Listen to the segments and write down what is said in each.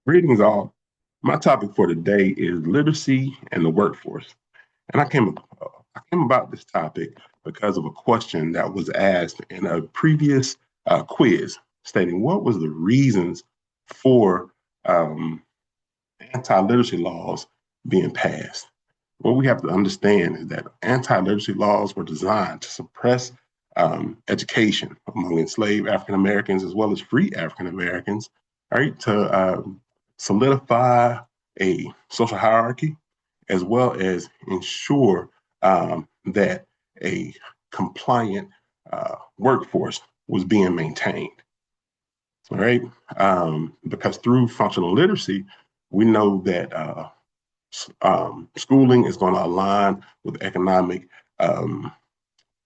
Greetings, all. My topic for today is literacy and the workforce. And I came about this topic because of a question that was asked in a previous quiz, stating what was the reasons for um, anti-literacy laws being passed. What we have to understand is that anti-literacy laws were designed to suppress education among enslaved African Americans as well as free African Americans, right? To solidify a social hierarchy as well as ensure that a compliant workforce was being maintained. All right, because through functional literacy, we know that schooling is going to align with economic um,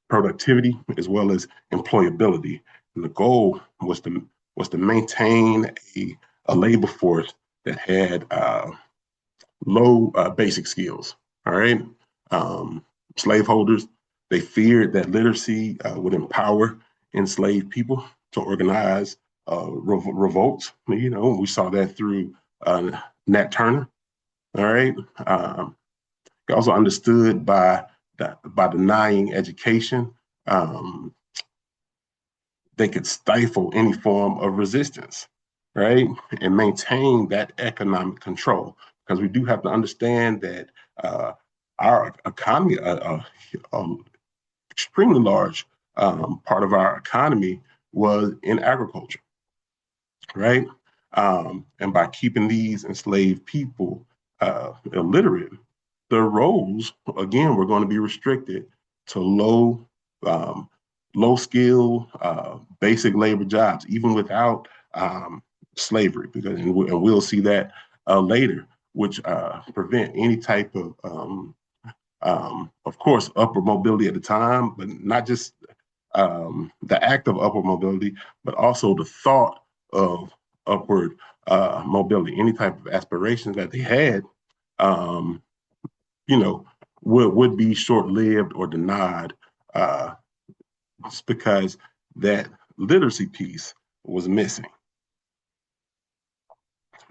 productivity as well as employability. And the goal was to maintain a labor force that had low basic skills. All right, slaveholders, they feared that literacy would empower enslaved people to organize revolts. You know, we saw that through Nat Turner. All right. Also understood by denying education, um, they could stifle any form of resistance, right, and maintain that economic control. Because we do have to understand that our economy, extremely large part of our economy, was in agriculture, right? And by keeping these enslaved people illiterate, their roles again were going to be restricted to um, low skill, basic labor jobs, even without slavery. Because and we'll see that later, which prevent any type of course, upward mobility at the time, but not just the act of upward mobility, but also the thought of upward mobility. Any type of aspirations that they had, um, you know, would be short lived or denied uh, just because that literacy piece was missing.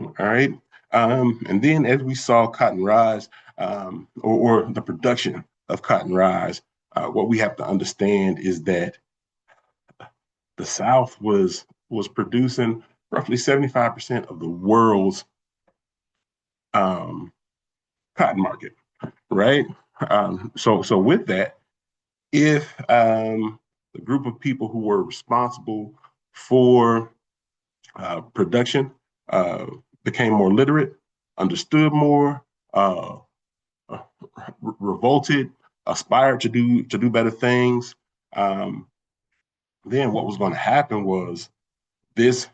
All right. And then as we saw cotton rise, or the production of cotton rise, what we have to understand is that the South was producing roughly 75% of the world's um, cotton market, right? So with that, if the group of people who were responsible for production uh, became more literate, understood more, uh, revolted, aspired to do better things, um, then what was going to happen was this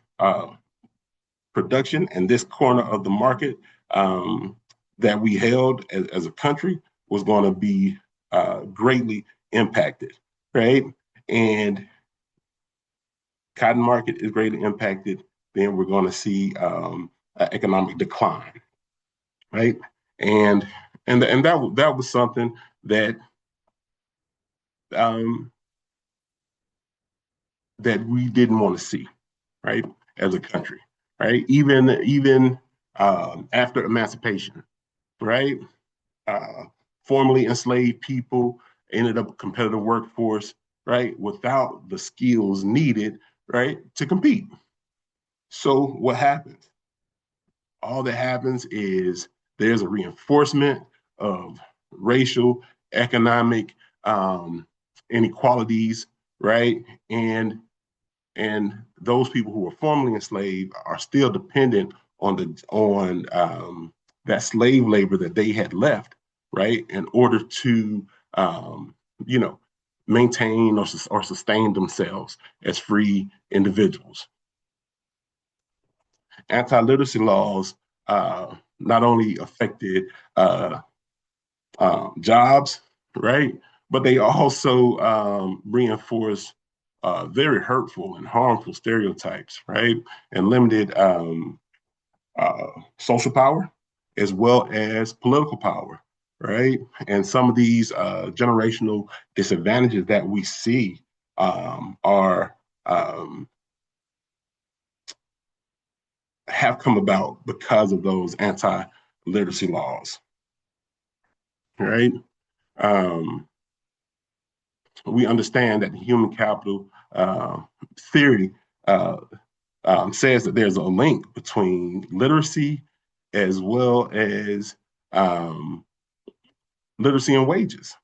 production and this corner of the market um, that we held as a country was going to be greatly impacted, right? And cotton market is greatly impacted, then we're going to see economic decline, right? And and that was something that um, that we didn't want to see, right, as a country, right? Even after emancipation, right? Uh, Formerly enslaved people ended up a competitive workforce, right, without the skills needed, right, to compete. So what happens? All that happens is there's a reinforcement of racial, economic um, inequalities, right? And those people who were formerly enslaved are still dependent on that slave labor that they had left, right, in order to you know maintain or sustain themselves as free individuals. Anti-literacy laws not only affected uh, jobs, right, but they also reinforce very hurtful and harmful stereotypes, right, and limited uh, social power as well as political power, right? And some of these generational disadvantages that we see are um, have come about because of those anti-literacy laws, right? Um, we understand that the human capital theory uh, says that there's a link between literacy as well as um, literacy and wages,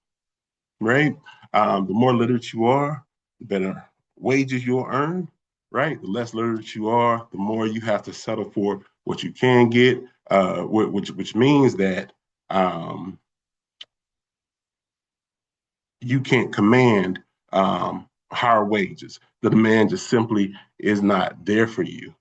right? The more literate you are, the better wages you'll earn, right? The less literate you are, the more you have to settle for what you can get, which means that um, you can't command higher wages. The demand just simply is not there for you,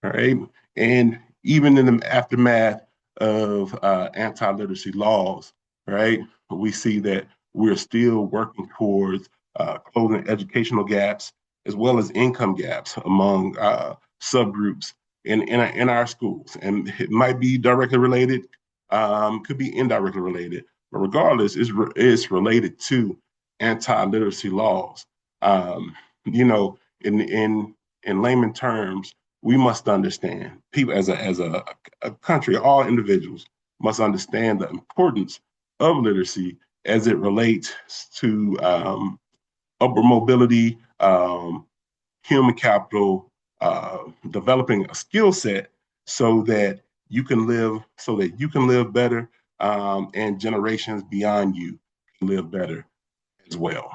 right? And even in the aftermath of anti-literacy laws, right, we see that we're still working towards closing educational gaps as well as income gaps among subgroups in our schools. And it might be directly related, could be indirectly related, but regardless, it's related to anti-literacy laws. Um, you know, in layman terms, we must understand people as a country, all individuals must understand the importance of literacy as it relates to upward mobility, human capital, developing a skill set so that you can live better, and generations beyond you can live better as well.